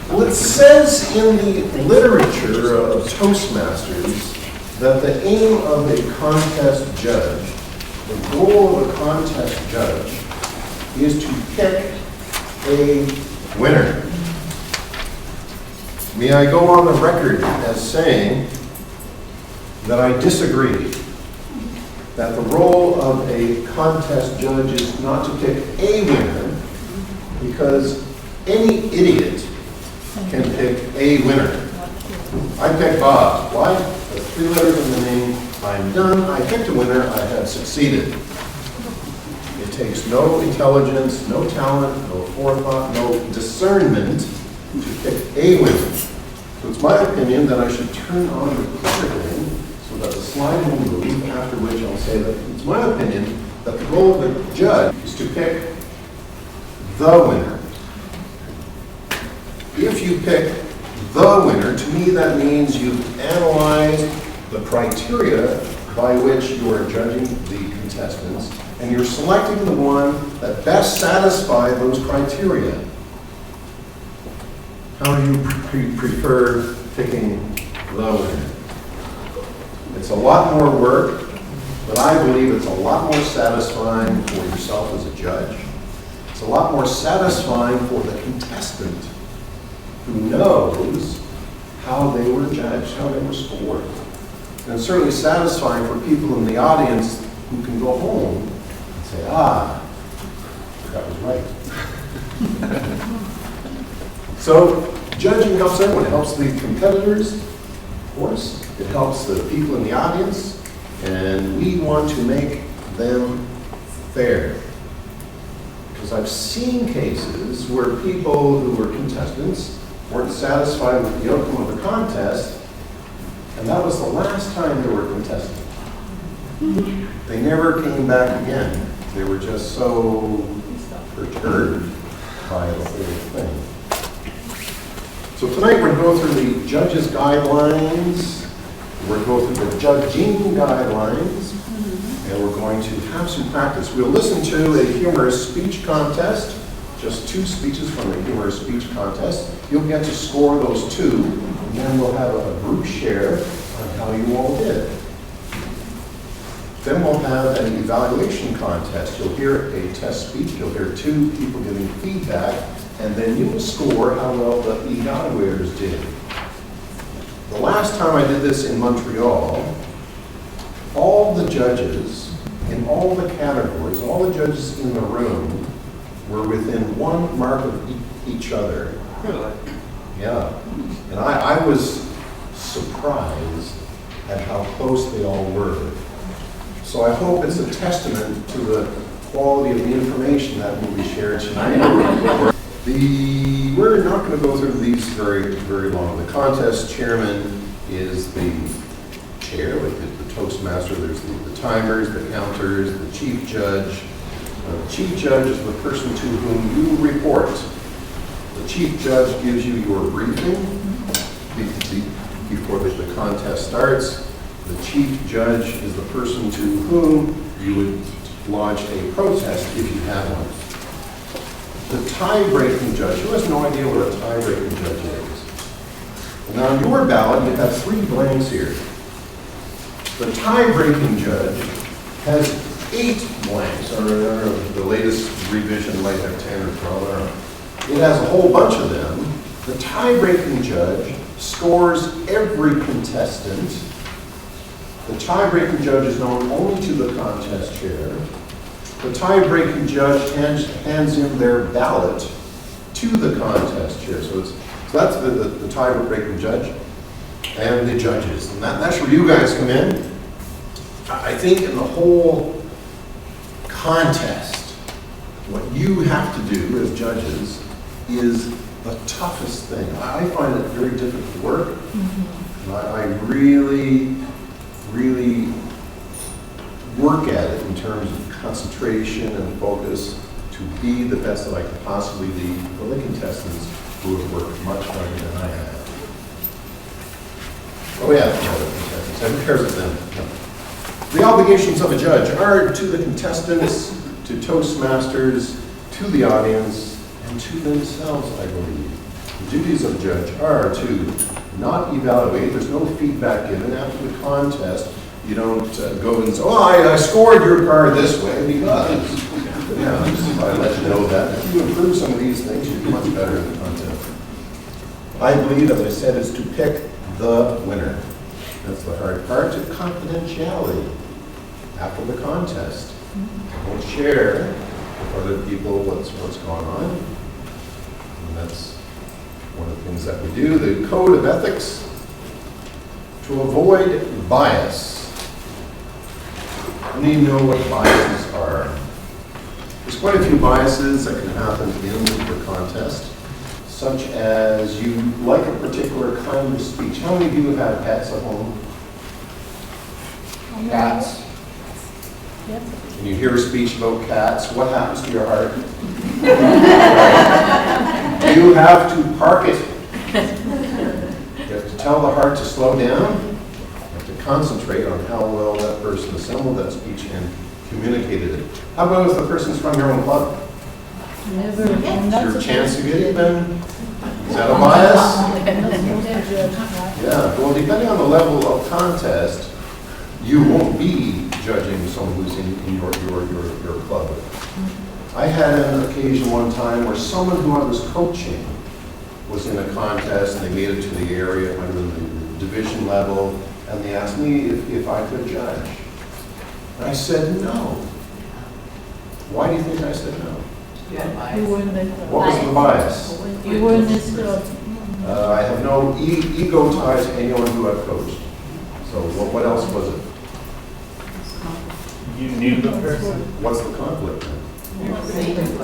Well, it says in the literature of Toastmasters that the aim of a contest judge, the goal of a contest judge, is to pick a winner. May I go on the record as saying that I disagree, that the role of a contest judge is not to pick a winner, because any idiot can pick a winner. I picked Bob. Why? The 3 letters in the name. I'm done. I picked a winner. I have succeeded. It takes no intelligence, no talent, no forethought, no discernment to pick a winner. So it's my opinion that I should turn on the clicker thing so that the slide will move, after which I'll say that it's my opinion that the goal of the judge is to pick the winner. If you pick the winner, to me that means you've analyzed the criteria by which you are judging the contestants, and you're selecting the one that best satisfies those criteria. How do you prefer picking the winner? It's a lot more work, but I believe it's a lot more satisfying for yourself as a judge. It's a lot more satisfying for the contestant who knows how they were judged, how they were scored. And it's certainly satisfying for people in the audience who can go home and say, that was right. So judging helps everyone. It helps the competitors, of course. It helps the people in the audience. And we want to make them fair. Because I've seen cases where people who were contestants weren't satisfied with the outcome of the contest, and that was the last time they were contesting. They never came back again. They were just so perturbed by the whole thing. So tonight we're going to go through the judges' guidelines, we're going to go through the judging guidelines, and we're going to have some practice. We'll listen to a humorous speech contest, just 2 speeches from the humorous speech contest. You'll get to score those 2, and then we'll have a group share on how you all did. Then we'll have an evaluation contest. You'll hear a test speech, you'll hear 2 people giving feedback, and then you will score how well the evaluators did. The last time I did this in Montreal, all the judges in all the categories, all the judges in the room were within 1 mark of each other. Really? Yeah. And I was surprised at how close they all were. So I hope it's a testament to the quality of the information that will be shared tonight. We're not going to go through these very, very long. The contest chairman is the chair, like the Toastmaster. There's the timers, the counters, the chief judge. The chief judge is the person to whom you report. The chief judge gives you your briefing before the contest starts. The chief judge is the person to whom you would launch a protest if you have one. The tie-breaking judge, who has no idea what a tie-breaking judge is? And on your ballot, you have 3 blanks here. The tie-breaking judge has 8 blanks, or the latest revision might have 10 or 12. It has a whole bunch of them. The tie-breaking judge scores every contestant. The tie-breaking judge is known only to the contest chair. The tie-breaking judge hands in their ballot to the contest chair. So that's the tie-breaking judge and the judges. And that's where you guys come in. I think in the whole contest, what you have to do as judges is the toughest thing. I find it very difficult work. And I really, really work at it in terms of concentration and focus to be the best that I can possibly be for the contestants who have worked much harder than I have. Oh yeah, who cares of them? The obligations of a judge are to the contestants, to Toastmasters, to the audience, and to themselves, I believe. The duties of a judge are to not evaluate, there's no feedback given after the contest. You don't go and say, oh, I scored your car this way because. Yeah, I let you know that. If you improve some of these things, you'll be much better in the contest. I believe, as I said, is to pick the winner. That's the hard part. Confidentiality after the contest. Don't share with other people what's going on. And that's one of the things that we do. The code of ethics to avoid bias. We need to know what biases are. There's quite a few biases that can happen in the contest, such as you like a particular kind of speech. How many of you have had pets at home? Cats. Yes. When you hear a speech about cats, what happens to your heart? You have to park it. You have to tell the heart to slow down. You have to concentrate on how well that person assembled that speech and communicated it. How about if the person's from your own club? Never. Is your chance to get even? Is that a bias? Yeah, well, depending on the level of contest, you won't be judging someone who's in your club. I had an occasion one time where someone who I was coaching was in a contest and they made it to the area, it might have been the division level, and they asked me if I could judge. And I said no. Why do you think I said no? You weren't in What was the bias? You weren't in school. I have no ego ties to anyone who I've coached. So what else was it? You knew the person. What's the conflict then?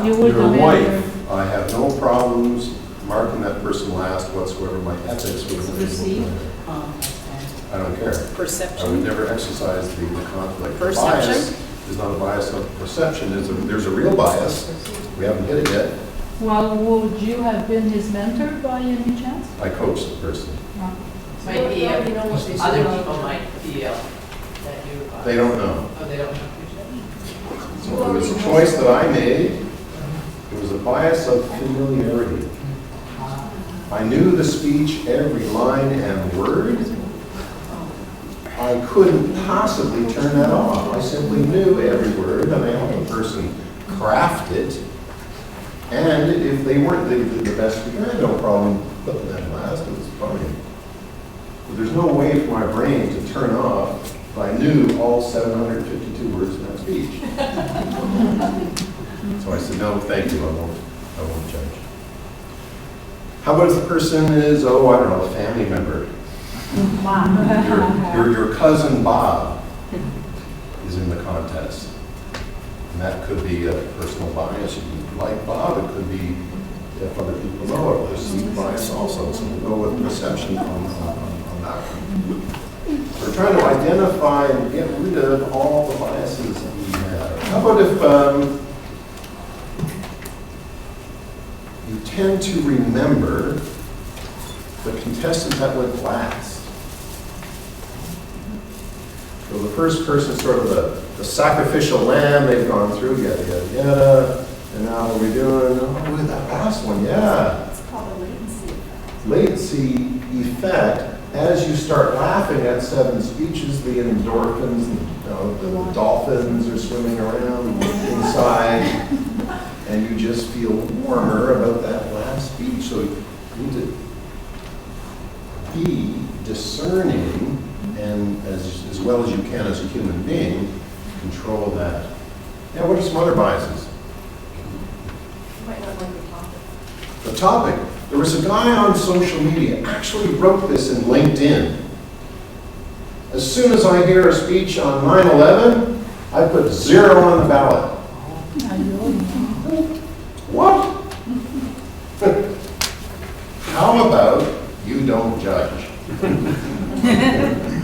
You were Your the wife. I have no problems marking that person last whatsoever. My ethics would I don't care. I would Perception. never exercise the conflict. Perception? Bias is not a bias of perception. There's a real bias. We haven't hit it yet. Well, would you have been his mentor by any chance? I coach the person. No. Might be, other people might feel that you are. They don't know. Oh, they don't know. So it was a choice that I made. It was a bias of familiarity. I knew the speech, every line and word. I couldn't possibly turn that off. I simply knew every word, and I helped the person craft it. And if they weren't the best speaker, I had no problem putting that last. It was fine. But there's no way for my brain to turn off if I knew all 752 words in that speech. So I said, no, thank you, I won't judge. How about if the person is, I don't know, a family member? Your cousin Bob is in the contest. And that could be a personal bias. You like Bob, it could be, if other people know it, perceived bias also. So we'll go with perception on that one. We're trying to identify and get rid of all the biases that we have. How about if you tend to remember the contestant that went last? So the first person is sort of the sacrificial lamb they've gone through, yada, yada, yada. And now what are we doing? Oh, look at that last one, yeah. It's called a latency effect. Latency effect. As you start laughing at 7 speeches, the endorphins, the dolphins are swimming around inside, and you just feel warmer about that last speech. So you need to be discerning, and as well as you can as a human being, control that. Now, what are some other biases? You might not like the topic. The topic. There was a guy on social media, actually wrote this in LinkedIn. As soon as I hear a speech on 9/11, I put 0 on the ballot. What? How about you don't judge?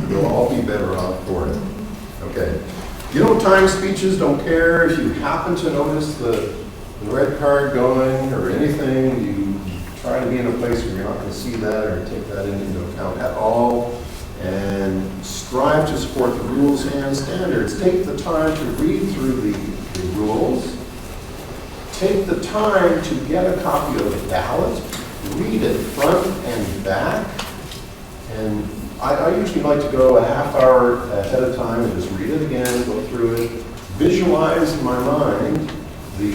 We'll all be better off for it. Okay. You don't time speeches, don't care. If you happen to notice the red card going or anything, you try to be in a place where you're not going to see that or take that into account at all, and strive to support the rules and standards. Take the time to read through the rules. Take the time to get a copy of the ballot, read it front and back. And I usually like to go a half hour ahead of time and just read it again, go through it, visualize in my mind the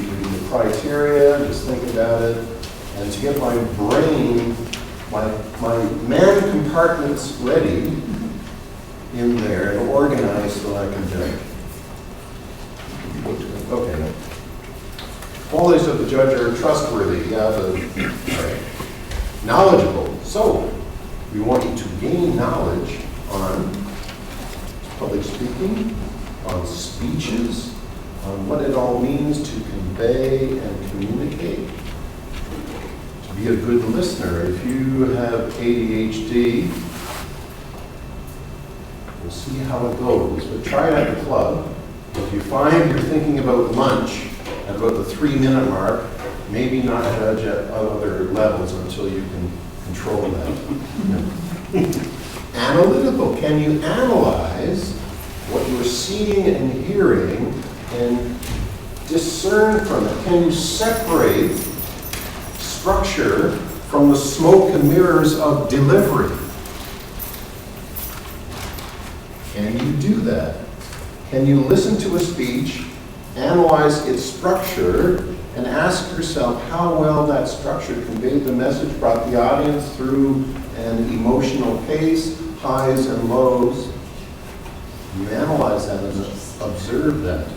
criteria, just think about it, and to get my brain, my man compartments ready in there and organized so I can judge. Okay. Qualities of the judge are trustworthy, knowledgeable. So, we want you to gain knowledge on public speaking, on speeches, on what it all means to convey and communicate, to be a good listener. If you have ADHD, we'll see how it goes, but try it at the club. If you find you're thinking about lunch at about the 3-minute mark, maybe not judge at other levels until you can control that. Analytical. Can you analyze what you're seeing and hearing and discern from it? Can you separate structure from the smoke and mirrors of delivery? Can you do that? Can you listen to a speech, analyze its structure, and ask yourself how well that structure conveyed the message, brought the audience through an emotional pace, highs and lows? You analyze that and observe that.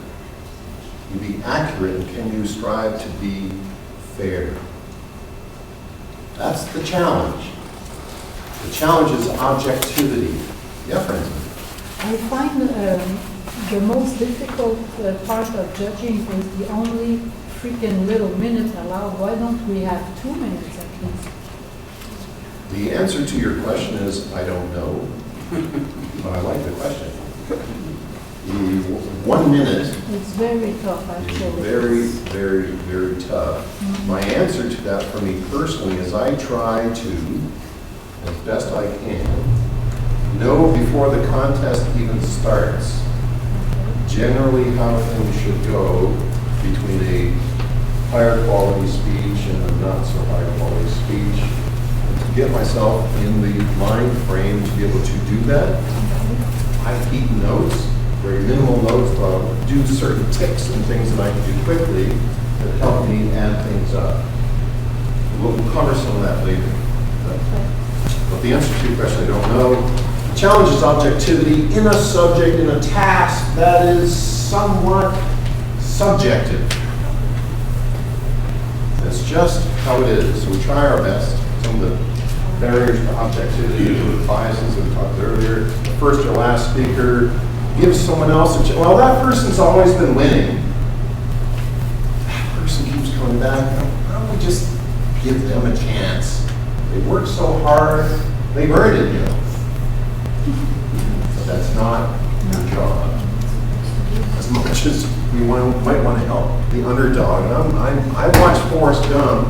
You be accurate, and can you strive to be fair? That's the challenge. The challenge is objectivity. Yeah, friends? I find the most difficult part of judging is the only freaking little minute allowed. Why don't we have 2 minutes at least? The answer to your question is, I don't know, but I like the question. The 1 minute It's very tough, actually. very, very, very tough. Mhm. My answer to that for me personally is I try to, as best I can, know before the contest even starts, generally how things should go between a higher quality speech and a not so high quality speech, and to get myself in the mind frame to be able to do that. I keep notes, very minimal notes, but I'll do certain tips and things that I can do quickly that help me add things up. We'll cover some of that later. But the answer to your question, I don't know. The challenge is objectivity in a subject, in a task that is somewhat subjective. That's just how it is. So we try our best. Some of the barriers to objectivity, the biases that we talked earlier. The first or last speaker gives someone else a chance. Well, that person's always been winning. That person keeps coming back. Why don't we just give them a chance? They work so hard, they've earned it, you know. But that's not your job. As much as we might want to help the underdog. And I watched Forrest Gump,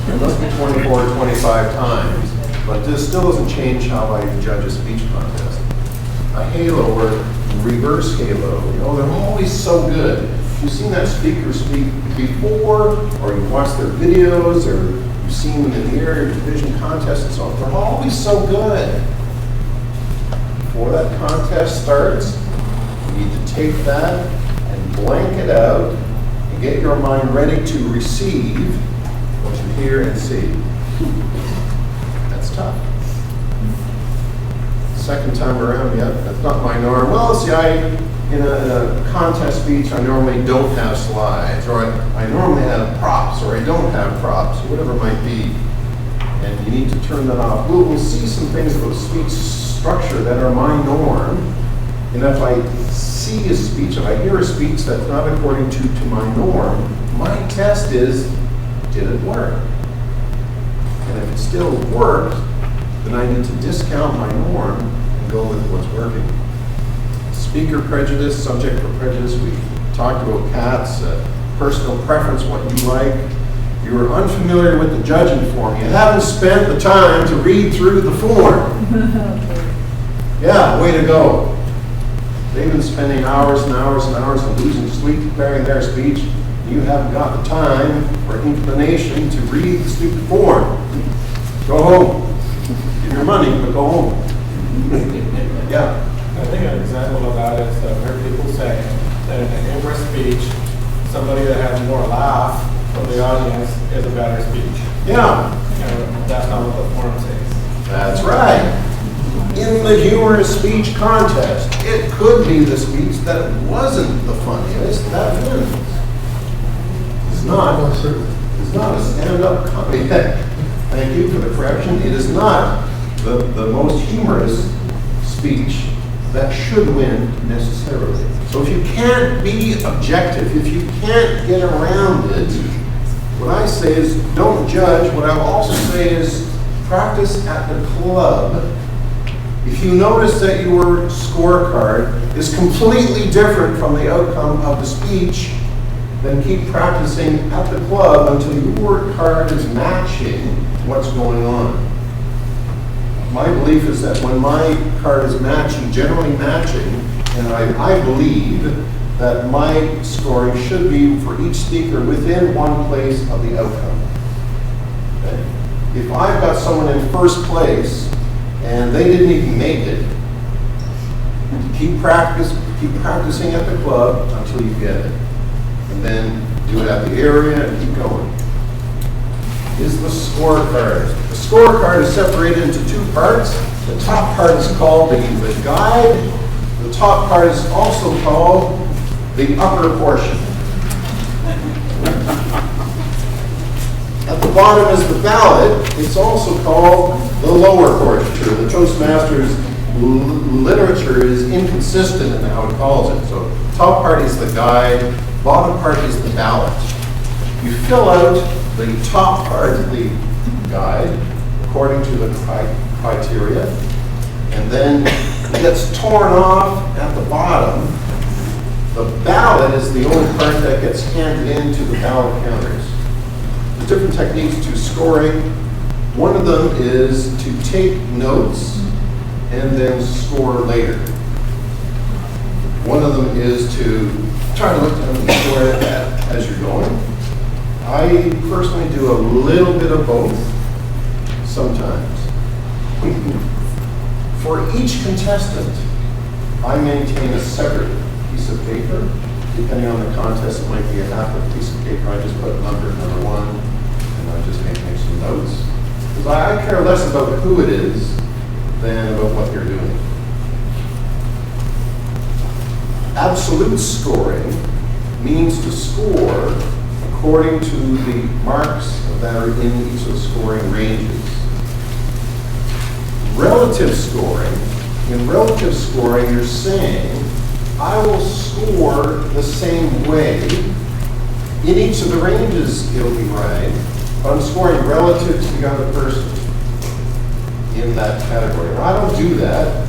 it must be 24 or 25 times, but this still doesn't change how I judge a speech contest. A halo or reverse halo, you know, they're always so good. You've seen that speaker speak before, or you've watched their videos, or you've seen them in the area division contests and so on. They're always so good. Before that contest starts, you need to take that and blank it out and get your mind ready to receive what you hear and see. That's tough. Second time around, yeah, that's not my norm. Well, see, in a contest speech, I normally don't have slides, or I normally have props, or I don't have props, or whatever it might be. And you need to turn that off. We'll see some things about speech structure that are my norm. And if I see a speech, if I hear a speech that's not according to my norm, my test is, did it work? And if it still worked, then I need to discount my norm and go with what's working. Speaker prejudice, subject for prejudice, we talked about CATS, personal preference, what you like. You're unfamiliar with the judging form. You haven't spent the time to read through the form. Yeah, way to go. They've been spending hours and hours and hours and losing sleep preparing their speech. You haven't got the time or inclination to read the stupid form. Go home. Give your money, but go home. Yeah. I think an example of that is I've heard people say that in a humorous speech, somebody that has more laugh from the audience is a better speech. Yeah. And that's not what the forum says. That's right. In the humorous speech contest, it could be the speech that wasn't the funniest that wins. It's not a stand-up comedy. Thank you for the correction. It is not the most humorous speech that should win necessarily. So if you can't be objective, if you can't get around it, what I say is don't judge. What I also say is practice at the club. If you notice that your scorecard is completely different from the outcome of the speech, then keep practicing at the club until your card is matching what's going on. My belief is that when my card is matching, generally matching, and I believe that my scoring should be for each speaker within one place of the outcome. Okay? If I've got someone in first place and they didn't even make it, keep practicing at the club until you get it. And then do it at the area and keep going. Is the scorecard. The scorecard is separated into two parts. The top part is called the guide. The top part is also called the upper portion. At the bottom is the ballot. It's also called the lower portion. The Toastmasters literature is inconsistent in how it calls it. So top part is the guide, bottom part is the ballot. You fill out the top part of the guide according to the criteria, and then it gets torn off at the bottom. The ballot is the only part that gets handed into the ballot counters. There's different techniques to scoring. One of them is to take notes and then score later. One of them is to try to look down and score it as you're going. I personally do a little bit of both, sometimes. For each contestant, I maintain a separate piece of paper. Depending on the contest, it might be a half a piece of paper. I just put number one, and I just make some notes. Because I care less about who it is than about what you're doing. Absolute scoring means to score according to the marks that are in each of the scoring ranges. Relative scoring, in relative scoring, you're saying, I will score the same way. In each of the ranges, it'll be right, but I'm scoring relative to the other person in that category. Now, I don't do that.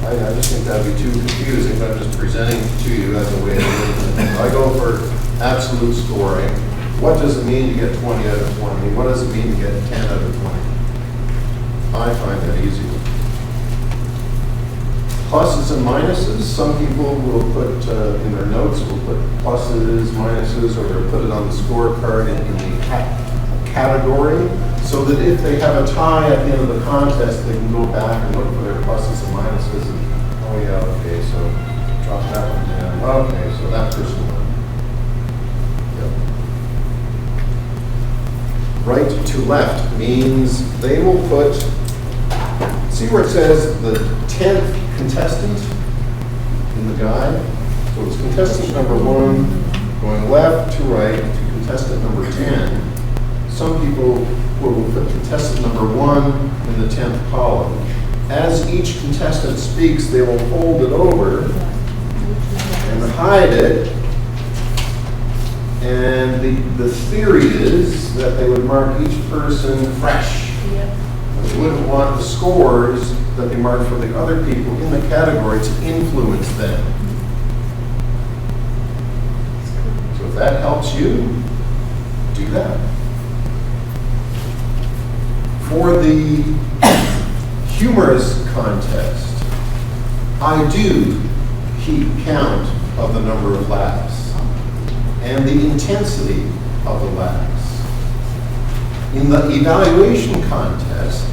I just think that'd be too confusing, but I'm just presenting to you as a way to do it. I go for absolute scoring. What does it mean to get 20 out of 20? What does it mean to get 10 out of 20? I find that easy. Pluses and minuses. Some people will put in their notes, will put pluses, minuses, or they'll put it on the scorecard in the category, so that if they have a tie at the end of the contest, they can go back and look for their pluses and minuses. And, oh yeah, okay, so drop that one down. Okay, so that person won. Yep. Right to left means they will put, see where it says the 10th contestant in the guide? So it's contestant number 1 going left to right to contestant number 10. Some people will put contestant number 1 in the 10th column. As each contestant speaks, they will fold it over and hide it. And the theory is that they would mark each person fresh. Yep. They wouldn't want the scores that they mark for the other people in the category to influence them. So if that helps you, do that. For the humorous contest, I do keep count of the number of laughs and the intensity of the laughs. In the evaluation contest,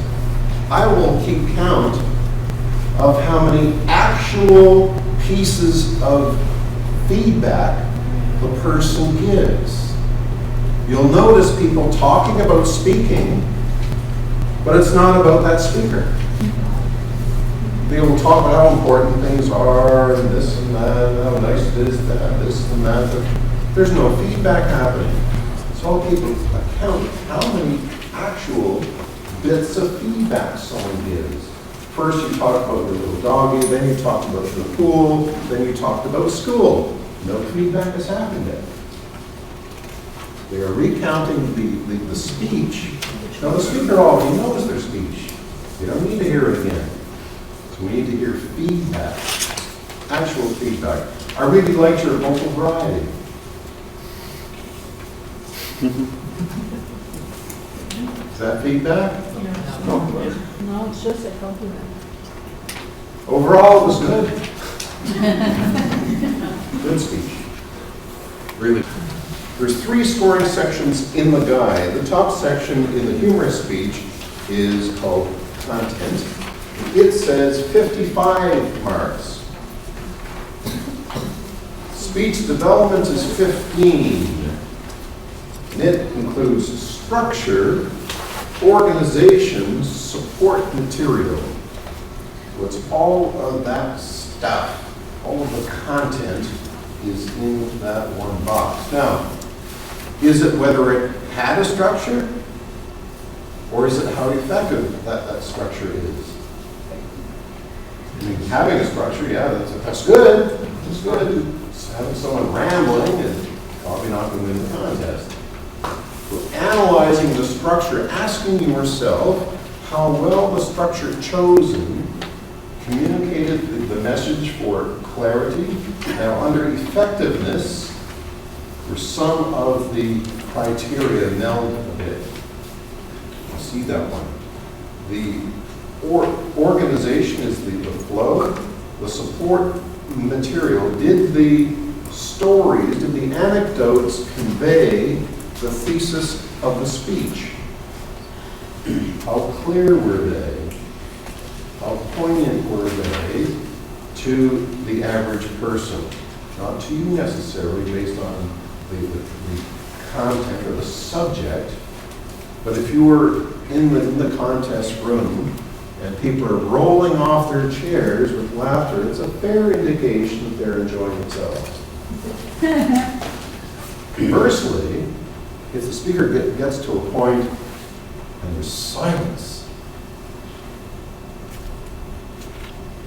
I will keep count of how many actual pieces of feedback the person gives. You'll notice people talking about speaking, but it's not about that speaker. They will talk about how important things are, and this and that, and how nice it is to have this and that, but there's no feedback happening. So I'll keep account of how many actual bits of feedback someone gives. First you talk about your little doggy, then you talk about the pool, then you talked about school. No feedback has happened yet. They are recounting the speech. Now the speaker already knows their speech. You don't need to hear it again. So we need to hear feedback, actual feedback. I really liked your vocal variety. Is that feedback? No. No, it's just a compliment. Overall, it was good. Good speech. Really. There's 3 scoring sections in the guide. The top section in the humorous speech is called content. It says 55 marks. Speech development is 15. And it includes structure, organization, support material. So it's all of that stuff. All of the content is in that one box. Now, is it whether it had a structure, or is it how effective that structure is? I mean, having a structure, yeah, that's good. That's good. Having someone rambling is probably not going to win the contest. So analyzing the structure, asking yourself how well the structure chosen communicated the message for clarity. Now, under effectiveness, for some of the criteria meld a bit. You see that one. The organization is the flow. The support material. Did the stories, did the anecdotes convey the thesis of the speech? How clear were they? How poignant were they to the average person? Not to you necessarily, based on the content or the subject, but if you were in the contest room and people are rolling off their chairs with laughter, it's a fair indication that they're enjoying themselves. Conversely, if the speaker gets to a point and there's silence,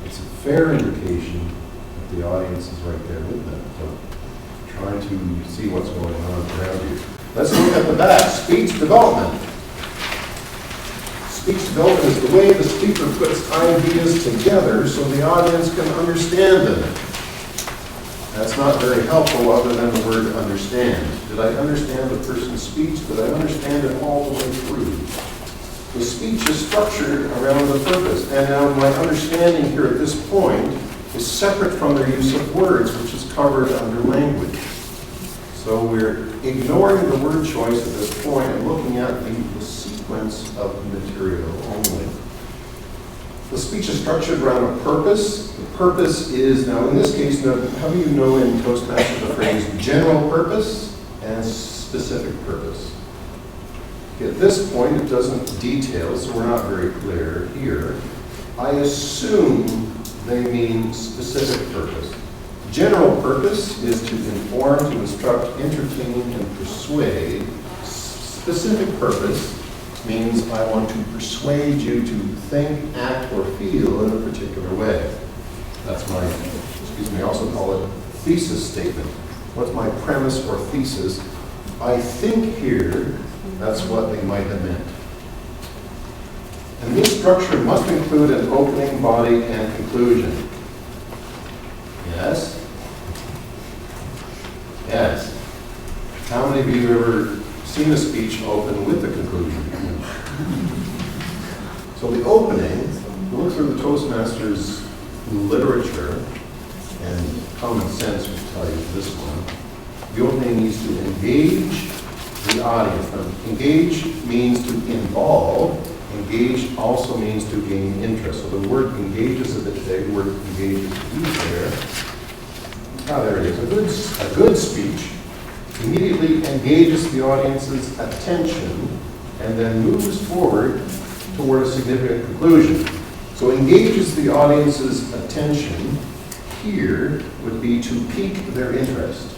it's a fair indication that the audience is right there with them, so trying to see what's going on around you. Let's look at the back. Speech development. Speech development is the way the speaker puts ideas together so the audience can understand them. That's not very helpful other than the word understand. Did I understand the person's speech? Did I understand it all the way through? The speech is structured around the purpose. And now my understanding here at this point is separate from their use of words, which is covered under language. So we're ignoring the word choice at this point and looking at the sequence of material only. The speech is structured around a purpose. The purpose is, now in this case, now, how do you know in Toastmasters the phrase general purpose and specific purpose? At this point, it doesn't detail, so we're not very clear here. I assume they mean specific purpose. General purpose is to inform, to instruct, entertain, and persuade. Specific purpose means I want to persuade you to think, act, or feel in a particular way. That's my, I also call it thesis statement. What's my premise or thesis? I think here, that's what they might have meant. And this structure must include an opening, body, and conclusion. Yes? Yes. How many of you have ever seen a speech open with the conclusion? So the opening, look through the Toastmasters literature, and common sense would tell you this one. The opening needs to engage the audience. Now, engage means to involve. Engage engage also means to gain interest. So the word engage is a bit vague. The word engage is used there. Ah, there it is. A good speech immediately engages the audience's attention and then moves forward toward a significant conclusion. So engages the audience's attention here would be to pique their interest.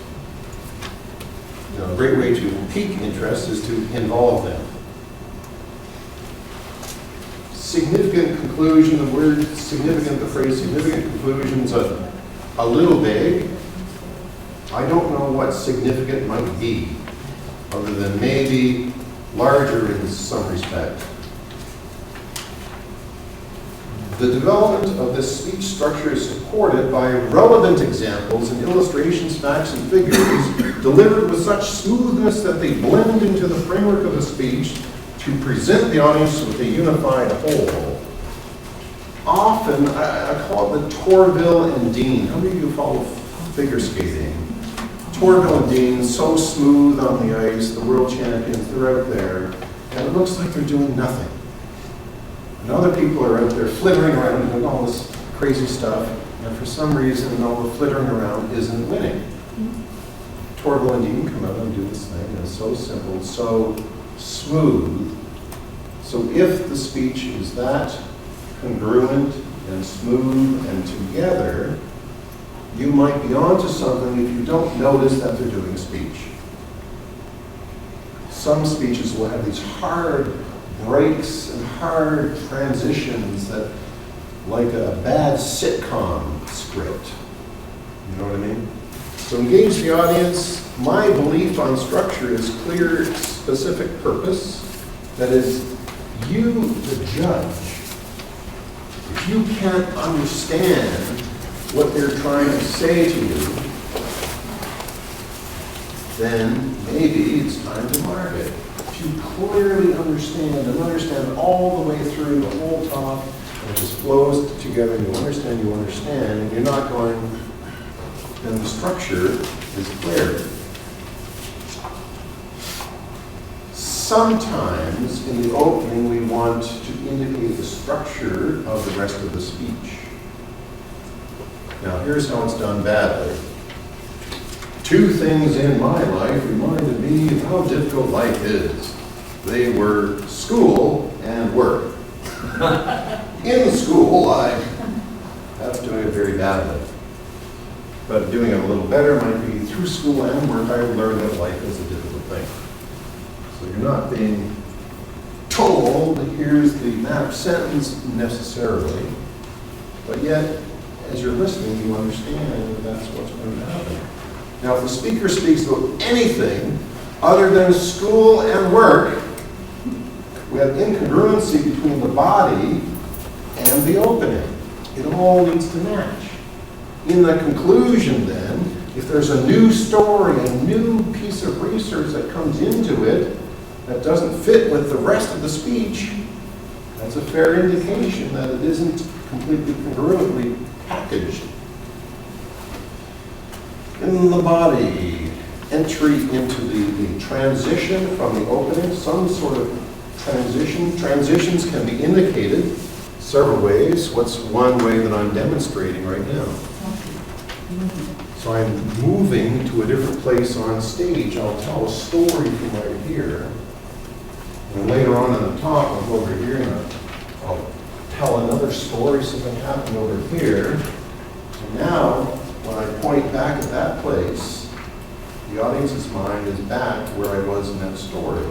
You know, a great way to pique interest is to involve them. Significant conclusion, the word significant, the phrase significant conclusion's a little vague. I don't know what significant might be, other than maybe larger in some respect. The development of this speech structure is supported by relevant examples and illustrations, facts, and figures delivered with such smoothness that they blend into the framework of the speech to present the audience with a unified whole. Often, I call it the Torville and Dean. How many of you follow figure skating? Torville and Dean, so smooth on the ice, the world champions, they're out there, and it looks like they're doing nothing. And other people are out there flittering around and doing all this crazy stuff, and for some reason, all the flittering around isn't winning. Torville and Dean come out and do this thing, and it's so simple, so smooth. So if the speech is that congruent and smooth and together, you might be onto something if you don't notice that they're doing a speech. Some speeches will have these hard breaks and hard transitions that, like a bad sitcom script. You know what I mean? So engage the audience. My belief on structure is clear, specific purpose. That is, you, the judge, if you can't understand what they're trying to say to you, then maybe it's time to mark it. If you clearly understand and understand all the way through the whole talk, and it just flows together, and you understand, and you're not going, then the structure is clear. Sometimes in the opening we want to indicate the structure of the rest of the speech. Now here's how it's done badly. Two things in my life reminded me of how difficult life is. They were school and work. In school, that's doing it very badly. But doing it a little better might be through school and work, I learned that life is a difficult thing. So you're not being told, here's the map sentence necessarily, but yet, as you're listening, you understand that that's what's going to happen. Now, if the speaker speaks about anything other than school and work, we have incongruency between the body and the opening. It all needs to match. In the conclusion, then, if there's a new story, a new piece of research that comes into it that doesn't fit with the rest of the speech, that's a fair indication that it isn't completely congruently packaged. In the body, entry into the transition from the opening, some sort of transition. Transitions can be indicated several ways. What's one way that I'm demonstrating right now? So I'm moving to a different place on stage. I'll tell a story from right here. And later on in the talk, I'll go over here and I'll tell another story, something happened over here. And now, when I point back at that place, the audience's mind is back to where I was in that story.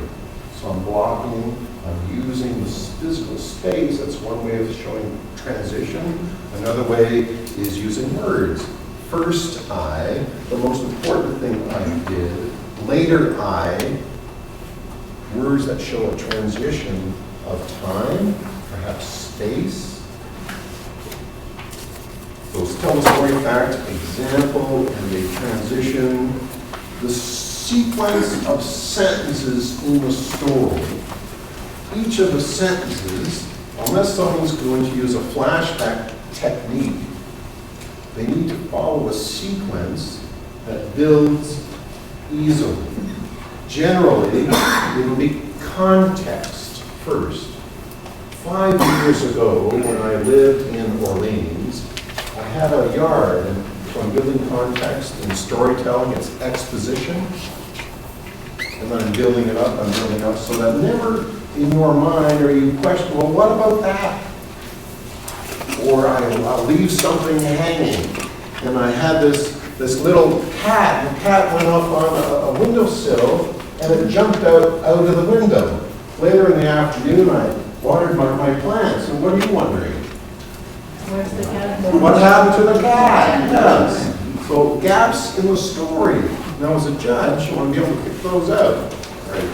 So I'm blocking, I'm using this physical space. That's one way of showing transition. Another way is using words. First I, the most important thing I did. Later I, words that show a transition of time, perhaps space. Those tell the story, fact, example, and a transition. The sequence of sentences in the story. Each of the sentences, unless someone's going to use a flashback technique, they need to follow a sequence that builds easily. Generally, it will be context first, 5 years ago, when I lived in Orleans, I had a yard, and so I'm building context and storytelling, it's exposition. And then I'm building it up, so that never in your mind are you question, well, what about that? Or I'll leave something hanging. And I had this little cat, the cat went up on a windowsill, and it jumped out of the window. Later in the afternoon, I watered my plants, and what are you wondering? Where's the cat? What happened to the cat? Yes. So gaps in the story. Now, as a judge, you want to be able to pick those out. Right?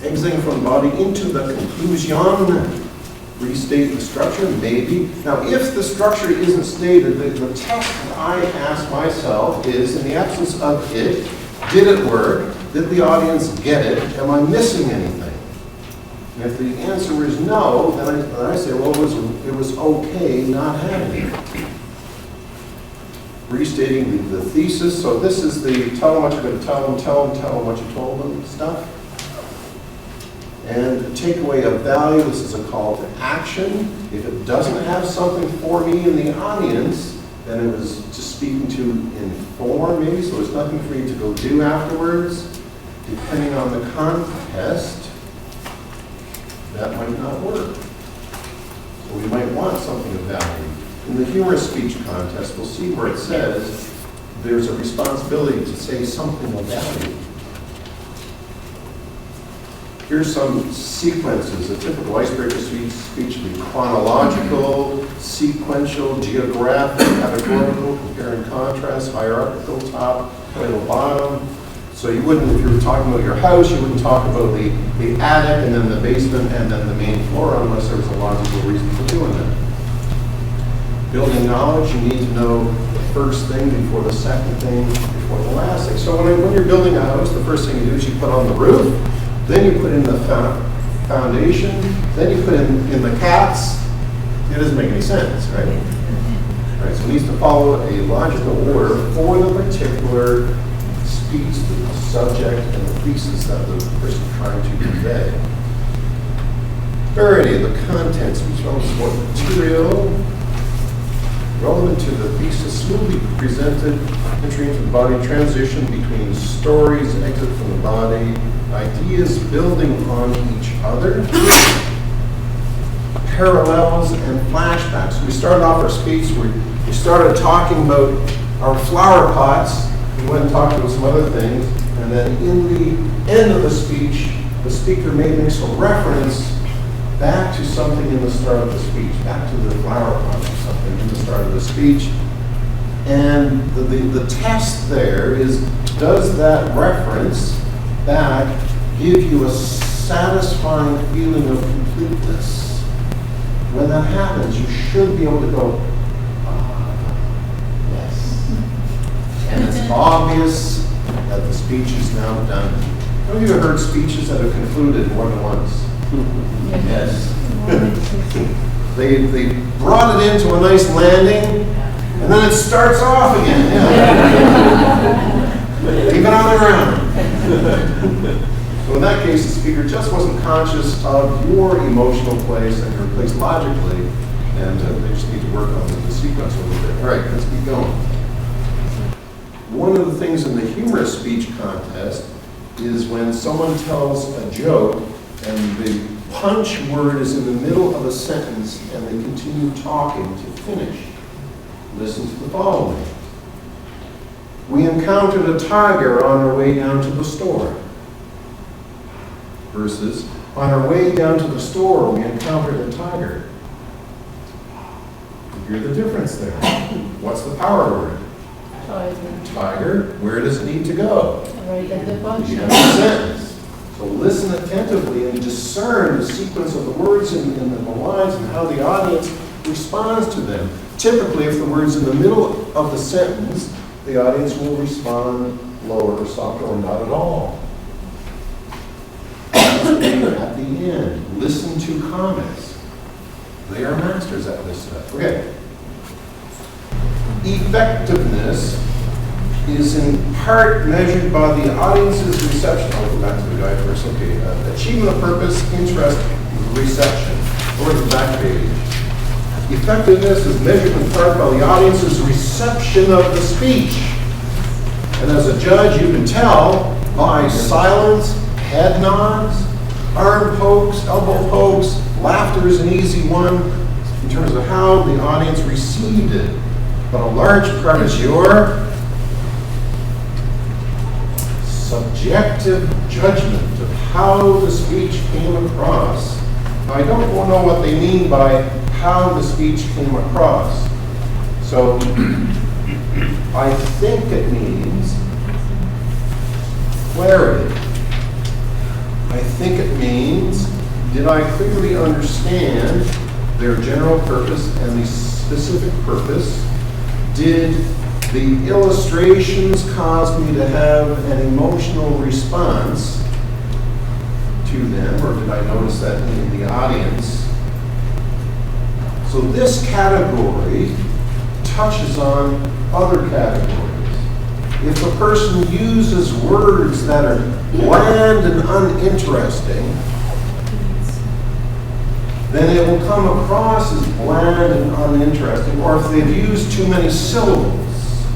Exiting from the body into the conclusion. Restate the structure, maybe. Now, if the structure isn't stated, the test that I ask myself is, in the absence of it, did it work? Did the audience get it? Am I missing anything? And if the answer is no, then I say, well, it was okay not having it. Restating the thesis. So this is the tell them what you're going to tell them what you told them stuff. And takeaway of value, this is a call to action. If it doesn't have something for me in the audience, then it was just speaking to inform maybe, so there's nothing for you to go do afterwards. Depending on the context, that might not work. So we might want something of value. In the humorous speech contest, we'll see where it says there's a responsibility to say something of value. Here's some sequences. A typical icebreaker speech would be chronological, sequential, geographic, categorical, compare and contrast, hierarchical, top, middle, bottom. So you wouldn't, if you were talking about your house, you wouldn't talk about the attic and then the basement and then the main floor unless there was a logical reason for doing that. Building knowledge, you need to know the first thing before the second thing, before the last thing. So when you're building a house, the first thing you do is you put on the roof, then you put in the foundation, then you put in the cats. It doesn't make any sense, right? Right, so it needs to follow a logical order for the particular speech, the subject, and the thesis that the person is trying to convey. Variety of the content, speech relevant material, relevant to the thesis, smoothly presented, entry into the body, transition between stories, exit from the body, ideas building on each other, parallels and flashbacks. We started off our speech, we started talking about our flower pots, we went and talked about some other things, and then in the end of the speech, the speaker may make some reference back to something in the start of the speech, back to the flower pot or something in the start of the speech. And the test there is, does that reference back give you a satisfying feeling of completeness? When that happens, you should be able to go, yes. And it's obvious that the speech is now done. How many of you have heard speeches that are concluded more than once? Yes. They brought it into a nice landing, and then it starts off again. Yeah. Leave it on the ground. So in that case, the speaker just wasn't conscious of your emotional place and your place logically, and they just need to work on the sequence a little bit. All right, let's keep going. One of the things in the humorous speech contest is when someone tells a joke and the punch word is in the middle of a sentence and they continue talking to finish. Listen to the following. We encountered a tiger on our way down to the store. Versus, on our way down to the store, we encountered a tiger. You hear the difference there. What's the power word? Tiger. Where does it need to go? Right at the The punch. end of the sentence. So listen attentively and discern the sequence of the words in the lines and how the audience responds to them. Typically, if the word's in the middle of the sentence, the audience will respond lower or softer or not at all. At the end, listen to comments. They are masters at this stuff. Okay. Effectiveness is in part measured by the audience's reception. I'll go back to the guy first. Okay. Achievement of purpose, interest, reception. Over to the back page. Effectiveness is measured in part by the audience's reception of the speech. And as a judge, you can tell by silence, head nods, arm pokes, elbow pokes, laughter is an easy one in terms of how the audience received it. But a large part is your subjective judgment of how the speech came across. Now, I don't know what they mean by how the speech came across. So I think it means clarity. I think it means, did I clearly understand their general purpose and the specific purpose? Did the illustrations cause me to have an emotional response to them, or did I notice that in the audience? So this category touches on other categories. If a person uses words that are bland and uninteresting, then it will come across as bland and uninteresting. Or if they've used too many syllables,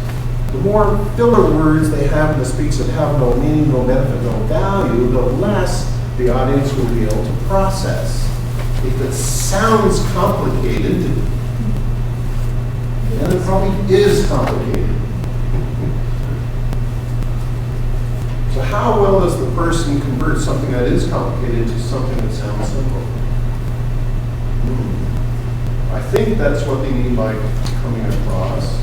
the more filler words they have in the speech that have no meaning, no benefit, no value, the less the audience will be able to process. If it sounds complicated, and it probably is complicated. So how well does the person convert something that is complicated to something that sounds simple? I think that's what they mean by coming across.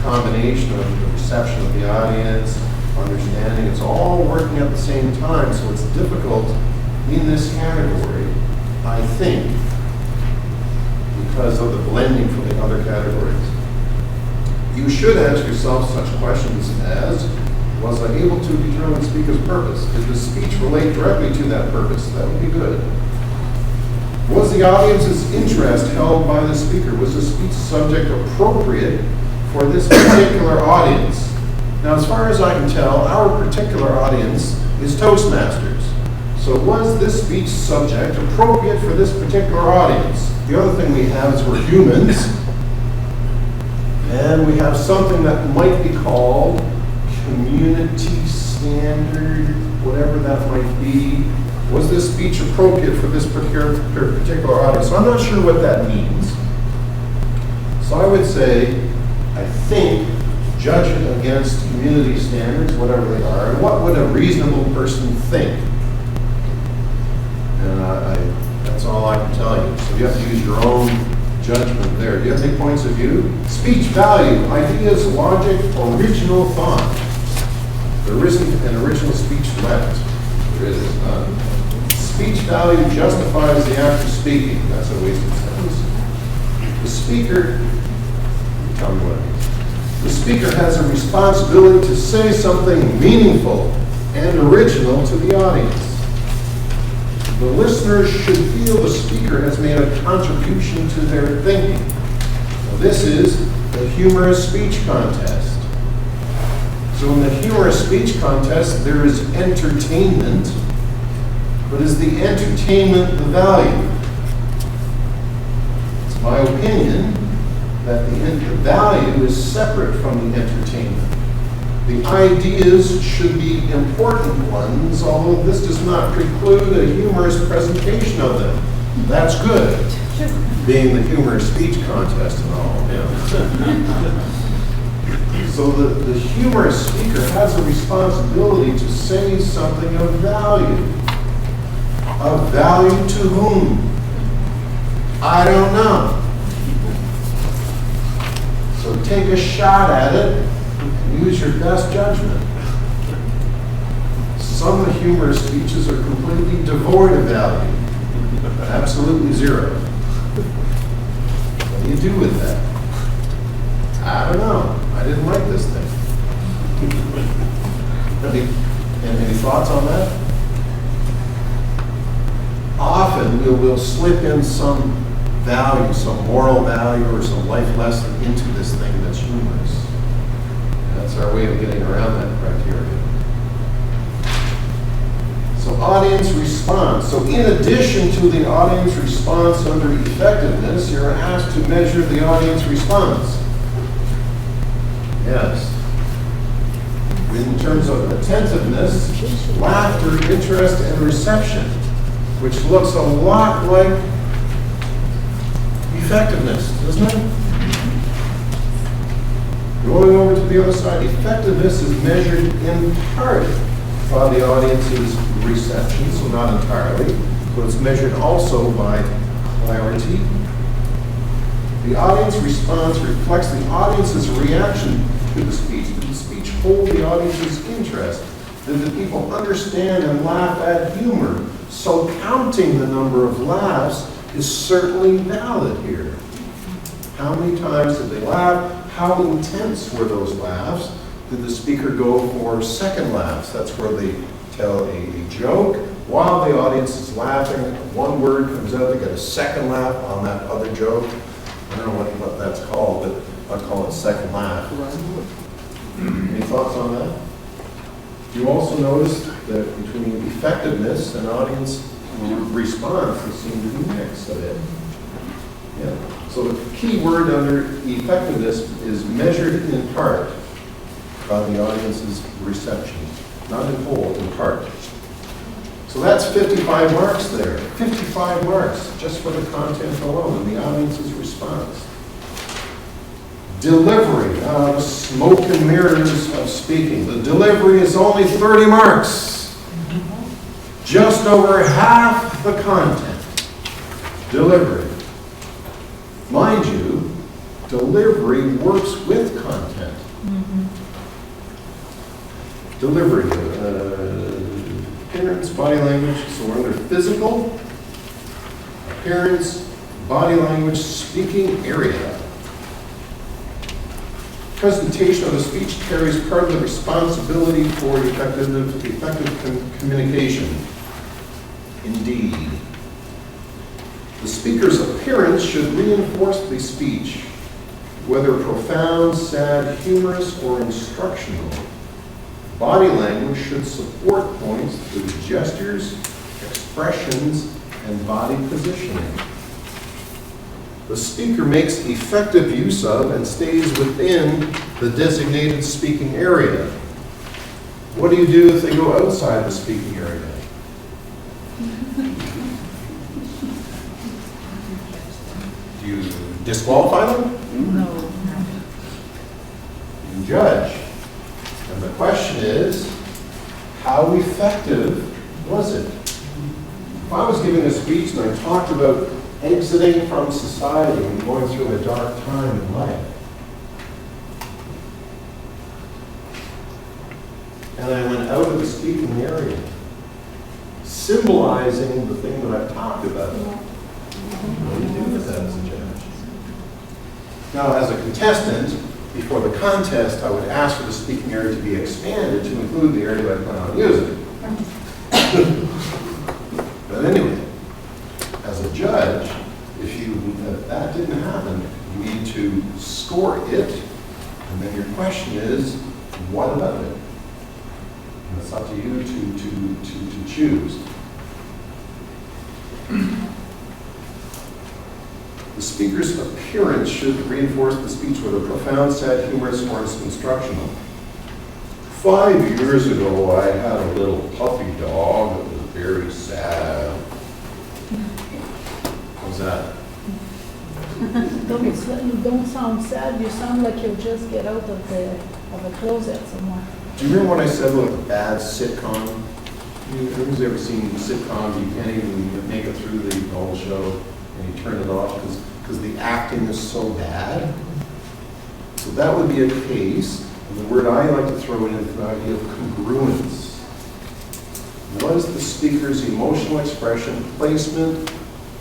Combination of the reception of the audience, understanding, it's all working at the same time, so it's difficult in this category, I think, because of the blending from the other categories. You should ask yourself such questions as, was I able to determine the speaker's purpose? Did the speech relate directly to that purpose? That would be good. Was the audience's interest held by the speaker? Was the speech subject appropriate for this particular audience? Now, as far as I can tell, our particular audience is Toastmasters. So was this speech subject appropriate for this particular audience? The other thing we have is we're humans, and we have something that might be called community standard, whatever that might be. Was this speech appropriate for this particular audience? So I'm not sure what that means. So I would say, I think, judge it against community standards, whatever they are, and what would a reasonable person think? And that's all I can tell you. So you have to use your own judgment there. Do you have any points of view? Speech value, ideas, logic, original thought. There isn't an original speech left. There is none. Speech value justifies the act of speaking. That's a wasted sentence. The speaker, tell me what it means. The speaker has a responsibility to say something meaningful and original to the audience. The listeners should feel the speaker has made a contribution to their thinking. Now, this is the humorous speech contest. So in the humorous speech contest, there is entertainment, but is the entertainment the value? It's my opinion that the value is separate from the entertainment. The ideas should be important ones, although this does not preclude a humorous presentation of them. That's good, being the humorous speech contest and all. Yeah. So the humorous speaker has a responsibility to say something of value. Of value to whom? I don't know. So take a shot at it and use your best judgment. Some of the humorous speeches are completely devoid of value. Absolutely zero. What do you do with that? I don't know. I didn't like this thing. Any thoughts on that? Often we'll slip in some value, some moral value or some life lesson into this thing that's humorous. And that's our way of getting around that criteria. So audience response. So in addition to the audience response under effectiveness, you're asked to measure the audience response. Yes. In terms of attentiveness, laughter, interest, and reception, which looks a lot like effectiveness, doesn't it? Going over to the other side, effectiveness is measured in part by the audience's reception, so not entirely, but it's measured also by clarity. The audience response reflects the audience's reaction to the speech. Did the speech hold the audience's interest? Did the people understand and laugh at humor? So counting the number of laughs is certainly valid here. How many times did they laugh? How intense were those laughs? Did the speaker go for second laughs? That's where they tell a joke. While the audience is laughing, one word comes out, they get a second laugh on that other joke. I don't know what that's called, but I'll call it second laugh. Any thoughts on that? You also notice that between effectiveness and audience response, they seem to be mixed a bit. Yeah. So the key word under effectiveness is measured in part by the audience's reception. Not in whole, in part. So that's 55 marks there. 55 marks just for the content alone and the audience's response. Delivery, the smoke and mirrors of speaking. The delivery is only 30 marks. Just over half the content. Delivery. Mind you, delivery works with content. Delivery, appearance, body language, so we're under physical, appearance, body language, speaking area. Presentation of the speech carries part of the responsibility for effective communication. Indeed. The speaker's appearance should reinforce the speech, whether profound, sad, humorous, or instructional. Body language should support points through gestures, expressions, and body positioning. The speaker makes effective use of and stays within the designated speaking area. What do you do if they go outside the speaking area? Do you disqualify them? No. You judge. And the question is, how effective was it? If I was giving a speech and I talked about exiting from society and going through a dark time in life, and I went out of the speaking area, symbolizing the thing that I've talked about, what do you do with that as a judge? Now, as a contestant, before the contest, I would ask for the speaking area to be expanded to include the area that I plan on using. But anyway, as a judge, if that didn't happen, you need to score it, and then your question is, what about it? And it's up to you to choose. The speaker's appearance should reinforce the speech, whether profound, sad, humorous, or instructional. 5 years ago, I had a little puppy dog that was very sad. How's that? Don't sound sad. You sound like you'll just get out of a closet somewhere. Do you remember what I said about a bad sitcom? Who's ever seen sitcoms? You can't even make it through the whole show, and you turn it off because the acting is so bad. So that would be a case. And the word I like to throw in is the idea of congruence. Was the speaker's emotional expression, placement,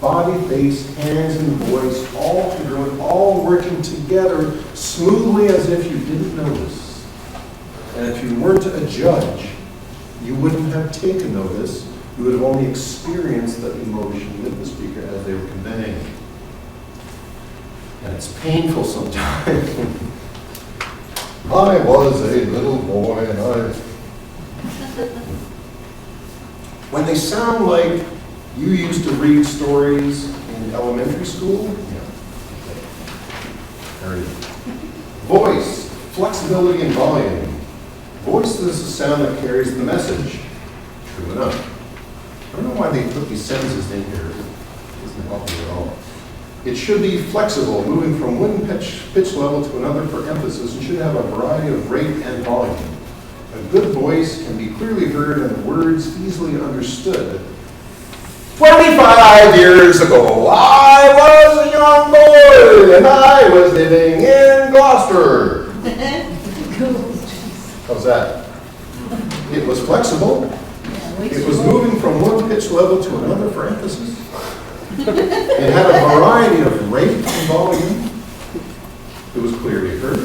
body, face, hands, and voice all congruent, all working together smoothly as if you didn't notice? And if you weren't a judge, you wouldn't have taken notice. You would have only experienced the emotion with the speaker as they were conveying. And it's painful sometimes. I was a little boy and When they sound like you used to read stories in elementary school, yeah. There it is. Voice, flexibility and volume. Voice is a sound that carries the message. True enough. I don't know why they put these sentences in here. It doesn't help me at all. It should be flexible, moving from one pitch level to another for emphasis, and should have a variety of rate and volume. A good voice can be clearly heard and the words easily understood. 25 years ago, I was a young boy and I was living in Gloucester. How's that? It was flexible. It was moving from one pitch level to another for emphasis. It had a variety of rate and volume. It was clearly heard.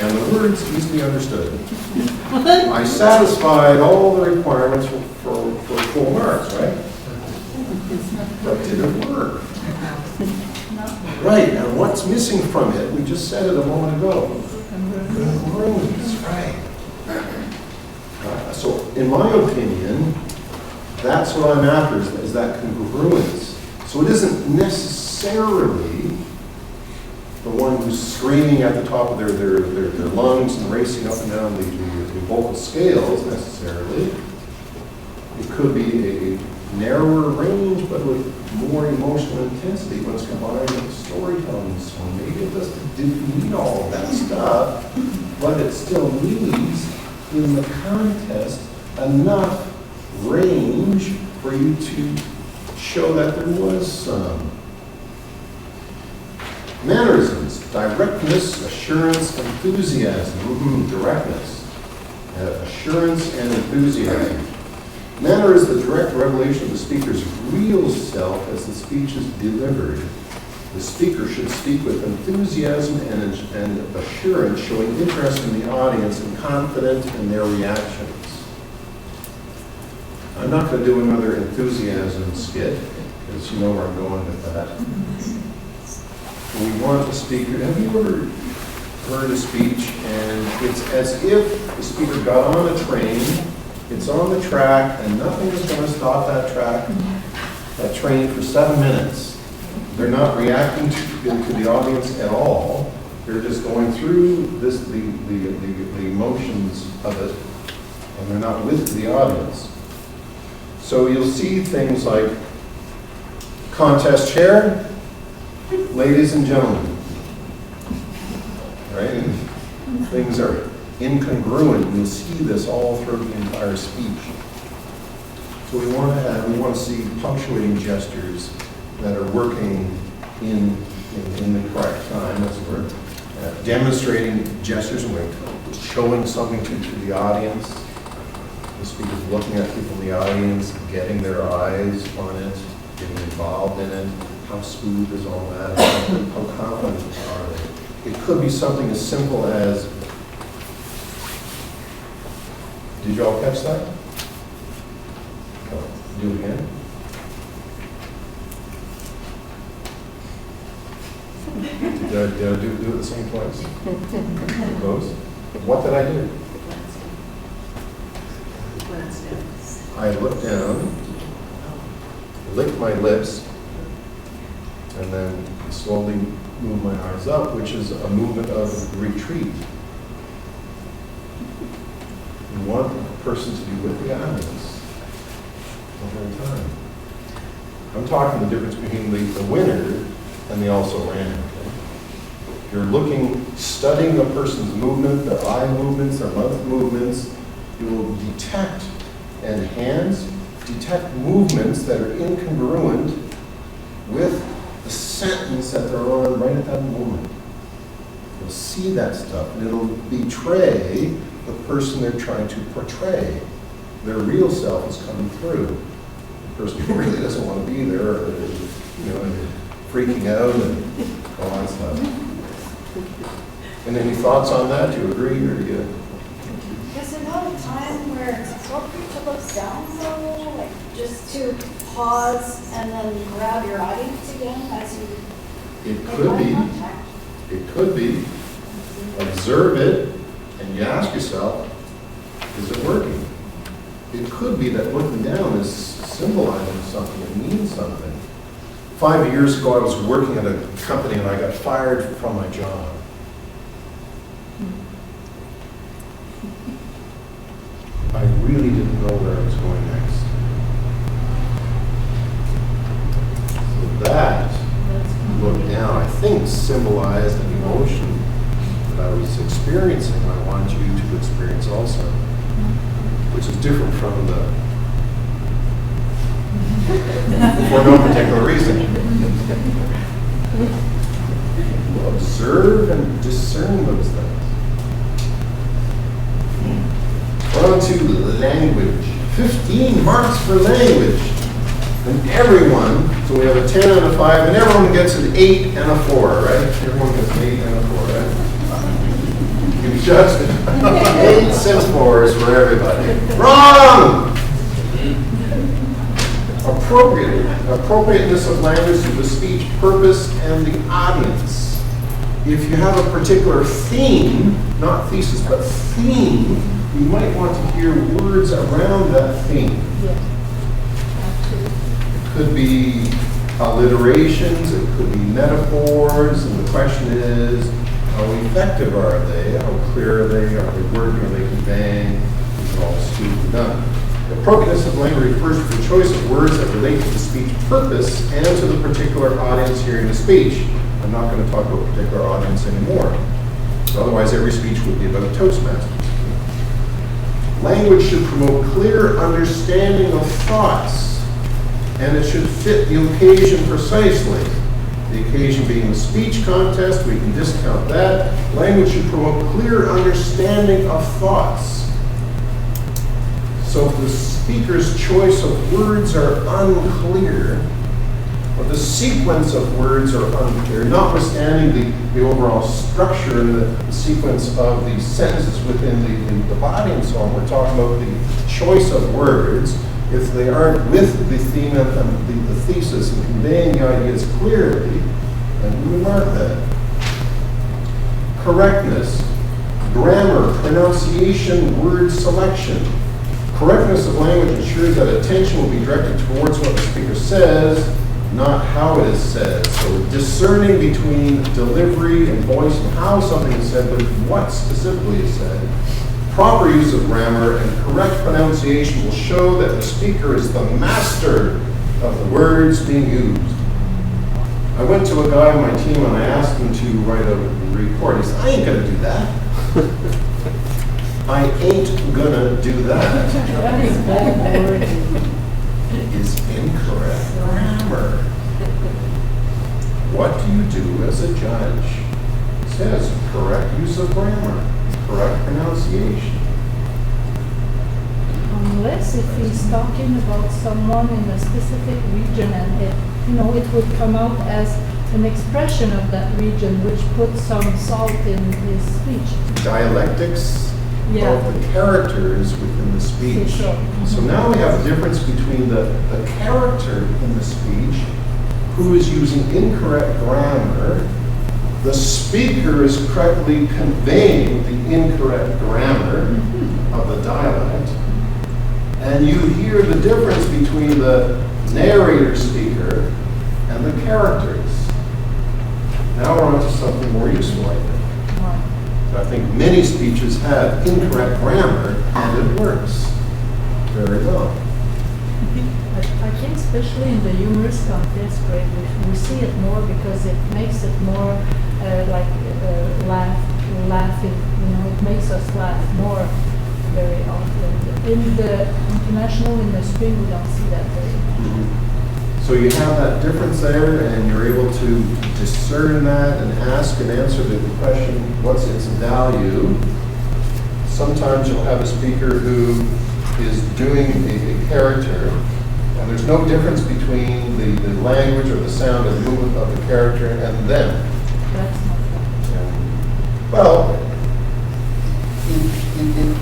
And the words easily understood. I satisfied all the requirements for full marks, right? But did it work? Right, and what's missing from it? We just said it a moment ago. Congruence, right. So, in my opinion, that's what I'm after, is that congruence. So it isn't necessarily the one who's screaming at the top of their lungs and racing up and down the vocal scales necessarily. It could be a narrower range, but with more emotional intensity when it's combined with storytelling. So maybe it didn't need all of that stuff, but it still needs, in the contest, enough range for you to show that there was some. Mannerisms, directness, assurance, enthusiasm. Directness, assurance, and enthusiasm. Manner is the direct revelation of the speaker's real self as the speech is delivered. The speaker should speak with enthusiasm and assurance, showing interest in the audience and confident in their reactions. I'm not going to do another enthusiasm skit, because you know where I'm going with that. We want the speaker, have you ever heard a speech and it's as if the speaker got on a train, it's on the track, and nothing is going to stop that train for 7 minutes. They're not reacting to the audience at all. They're just going through the emotions of it, and they're not with the audience. So you'll see things like contest chair, ladies and gentlemen, right? And things are incongruent. You'll see this all through the entire speech. So we want to see punctuating gestures that are working in the correct time, as it were. Demonstrating gestures, and we're showing something to the audience. The speaker's looking at people in the audience, getting their eyes on it, getting involved in it. How smooth is all that? How confident are they? It could be something as simple as, did you all catch that? Do it again. Did I do it the same twice? Close. What did I do? I looked down, licked my lips, and then slowly moved my arms up, which is a movement of retreat. You want the person to be with the audience the whole time. I'm talking the difference between the winner and the also ran. Okay? If you're looking, studying a person's movement, their eye movements, their mouth movements, you will detect and hands detect movements that are incongruent with the sentence that they're on right at that moment. You'll see that stuff, and it'll betray the person they're trying to portray. Their real self is coming through. The person who really doesn't want to be there, or, freaking out and all that stuff. And any thoughts on that? Do you agree, or do you? Is there not a time where it's appropriate to look down for a little, like just to pause and then grab your audience again as you It make could eye be. contact? It could be. Observe it, and you ask yourself, is it working? it could be that looking down is symbolizing something, it means something. 5 years ago, I was working at a company and I got fired from my job. I really didn't know where I was going next. So that, look down, I think symbolized an emotion that I was experiencing. I want you to experience also, which is different from the for no particular reason. Observe and discern those things. On to language. 15 marks for language. And everyone, so we have a 10 and a 5, and everyone gets an 8 and a 4, right? Everyone gets an 8 and a 4, right? You judged it. 8s and 4s for everybody. Wrong! Appropriateness of language to the speech, purpose, and the audience. If you have a particular theme, not thesis, but theme, you might want to hear words around that theme. Yes, absolutely. It could be alliterations, it could be metaphors, and the question is, how effective are they? How clear are they? Are they working? Are they conveying? These are all student done. The appropriateness of language refers to the choice of words that relate to the speech purpose and to the particular audience hearing the speech. I'm not going to talk about particular audience anymore. Otherwise, every speech would be about Toastmasters. Language should promote clear understanding of thoughts, and it should fit the occasion precisely. The occasion being the speech contest, we can discount that. Language should promote clear understanding of thoughts. So if the speaker's choice of words are unclear, or the sequence of words are unclear, notwithstanding the overall structure and the sequence of the sentences within the body and so on, we're talking about the choice of words. If they aren't with the theme and the thesis and conveying the ideas clearly, then we remark that. Correctness, grammar, pronunciation, word selection. Correctness of language ensures that attention will be directed towards what the speaker says, not how it is said. So discerning between delivery and voice and how something is said, but what specifically is said. Proper use of grammar and correct pronunciation will show that the speaker is the master of the words being used. I went to a guy on my team and I asked him to write a report. He said, I ain't gonna do that. I ain't gonna do that. That is bad wording. It is incorrect grammar. What do you do as a judge? It says correct use of grammar, correct pronunciation. Unless if he's talking about someone in a specific region and it would come out as an expression of that region which puts some salt in his speech. Dialectics of the characters within the speech. Sure. So now we have a difference between the character in the speech, who is using incorrect grammar. The speaker is correctly conveying the incorrect grammar of the dialect. And you hear the difference between the narrator speaker and the characters. Now we're on to something more useful, I think. I think many speeches have incorrect grammar, and it works very well. I think especially in the humorous contest, right, we see it more because it makes it more laughing. It makes us laugh more very often. In the international, in the spring, we don't see that very much. So you have that difference there, and you're able to discern that and ask and answer the question, what's its value? Sometimes you'll have a speaker who is doing a character, and there's no difference between the language or the sound and movement of the character and them. That's not right. Well,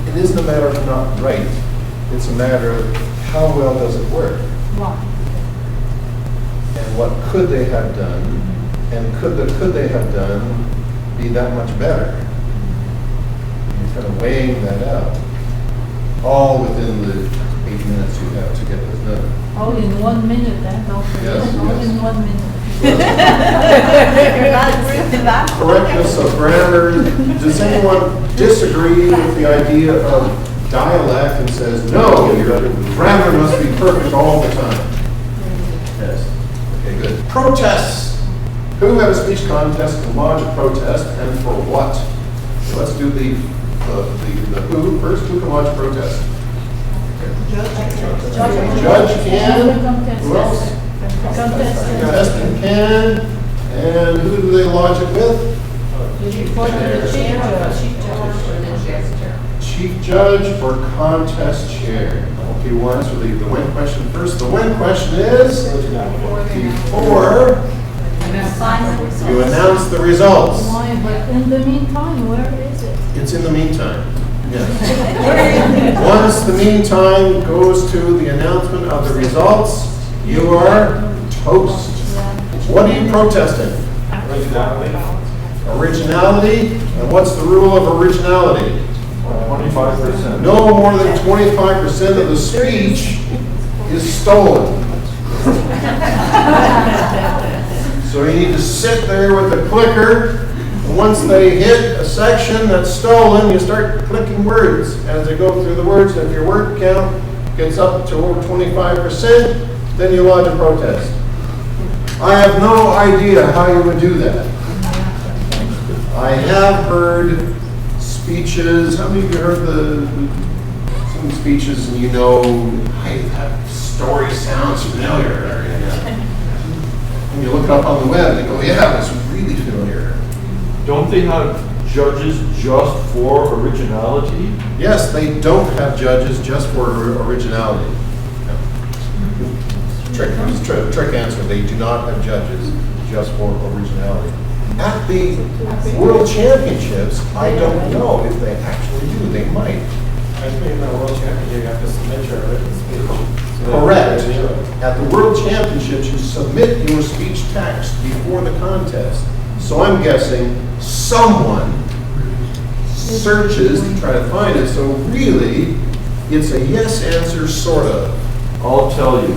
it isn't a matter of not right. It's a matter of how well does it work. Why? And what could they have done, and could they have done be that much better? You're kind of weighing that out, all within the 8 minutes you have to get this done. All in 1 minute, don't forget, Yes, all yes. in 1 minute. Correctness of grammar. Does anyone disagree with the idea of dialect and says, no, your grammar must be perfect all the time? Yes. Okay, good. Protests. Who at a speech contest can lodge a protest and for what? So let's do the who first. Who can lodge a protest? Judge can. Who else? Contestant can. And who do they lodge it with? Chief judge or contest chair. Okay, we'll answer the when question first. The when question is before you announce the results. Why, but in the meantime, where is it? It's in the meantime. Yes. Once the meantime goes to the announcement of the results, you are toast. What are you protesting? Originality. And what's the rule of originality? 25%. No more than 25% of the speech is stolen. So you need to sit there with the clicker, and once they hit a section that's stolen, you start clicking words as they go through the words. And if your word count gets up to over 25%, then you lodge a protest. I have no idea how you would do that. I have heard speeches. How many of you heard some speeches and you know, hey, that story sounds familiar? And you look it up on the web and you go, yeah, it's really familiar. Don't they have judges just for originality? Yes, they don't have judges just for originality. Trick answer. They do not have judges just for originality. At the World Championships, I don't know if they actually do. They might. I think in the World Championship, you have to submit your written speech. Correct. At the World Championships, you submit your speech text before the contest. So I'm guessing someone searches to try to find it. So really, it's a yes answer, sort of. I'll tell you,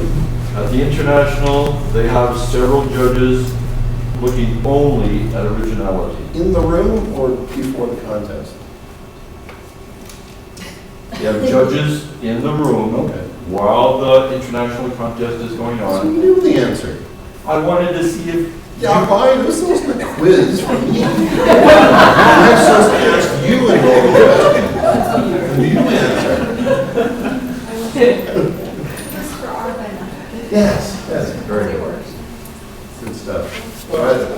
at the International, they have several judges looking only at originality. In the room or before the contest? They have judges in the room Okay. while the international contest is going So on. you knew the answer. I wanted to see if Yeah, fine. This wasn't a quiz for me. I'm supposed to ask you an oral question. And you answer. Yes, yes, very good. Good stuff.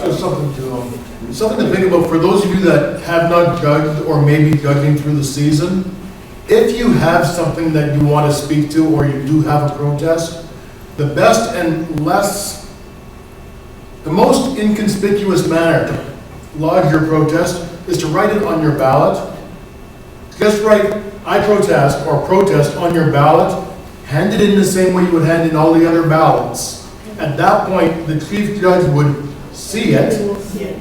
Just something to think about for those of you that have not judged or may be judging through the season. If you have something that you want to speak to or you do have a protest, the best and the most inconspicuous manner to lodge your protest is to write it on your ballot. Just write "I protest" or "protest" on your ballot. Hand it in the same way you would hand in all the other ballots. At that point, the chief judge would see it,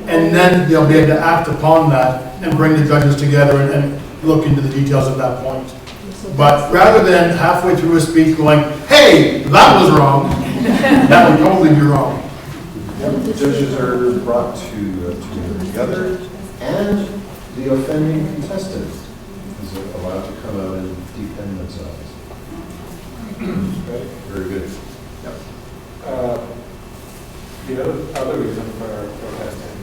and then they'll be able to act upon that and bring the judges together and look into the details at that point. But rather than halfway through a speech going, "Hey, that was wrong," that would totally be wrong. Yep, judges are brought together, and the offending contestant is allowed to come out and defend themselves. Right? Very good. Yep. The other reason for protesting,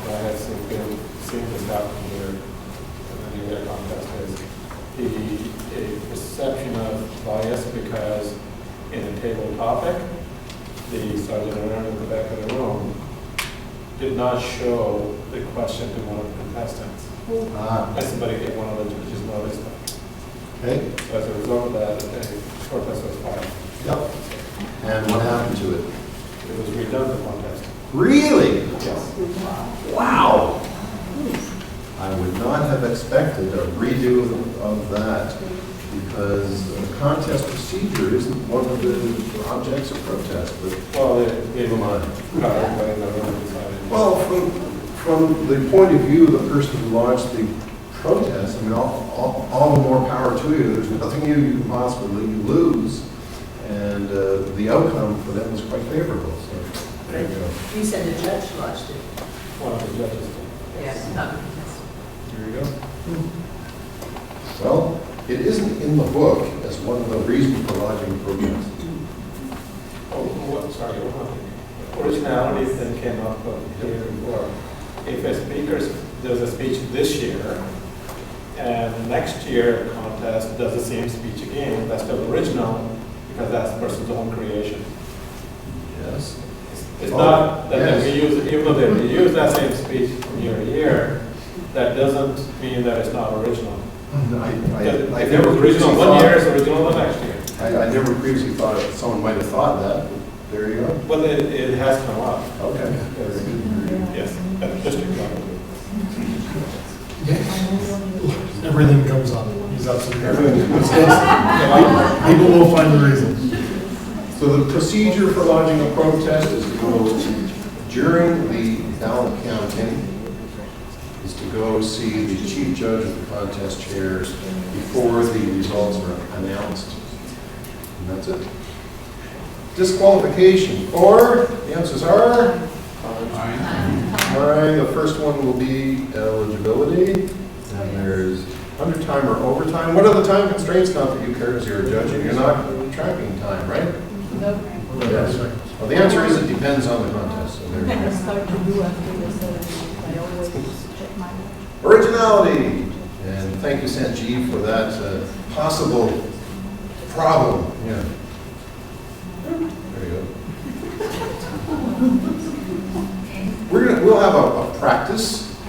that I have seen this happen here in the other contest, is a perception of bias because in a table topic, the sergeant at the back of the room did not show the question to one of the contestants. And somebody gave one of the judges noticed that. Okay. So as a result of that, a protest was filed. Yep. And what happened to it? It was redone the contest. Really? Yes. Wow. I would not have expected a redo of that because the contest procedure isn't one of the objects of protest. But Well, it never mind. got everybody in the room decided. Well, from the point of view of the person who launched the protest, I mean, all the more power to you. There's nothing you can possibly lose, and the outcome for them was quite favorable, so there you go. You said the judge lodged it. One of the judges. Yes. There you go. Well, it isn't in the book as one of the reasons for lodging a protest. Originality then came up here before. If a speaker does a speech this year, and next year contest does the same speech again, that's still original, because that's the person's own creation. Yes. It's Oh, not that yes. they reuse, even though they reuse that same speech from year to year, that doesn't mean that it's not original. I If it never was original previously one year, thought, it's original the next year. I never previously thought someone might have thought that, but there you go. Well, it has come up. Okay. Yes, that's just example. Everything comes up. He's absolutely Everything. right. People will find the reason. So the procedure for lodging a protest is to go during the ballot counting, is to go see the chief judge of the contest chairs before the results are announced. And that's it. Disqualification, or the answers are? All right, the first one will be eligibility, and there's undertime or overtime. What are the time constraints, not that you care as you're a judge and you're not tracking time, right? No, Yes. Well, the answer is it depends on the contest, so there you I go. start to do after the 7 I always check my watch. Originality, and thank you, Sanjeev, for that possible problem. Yeah. There you go. We'll have a practice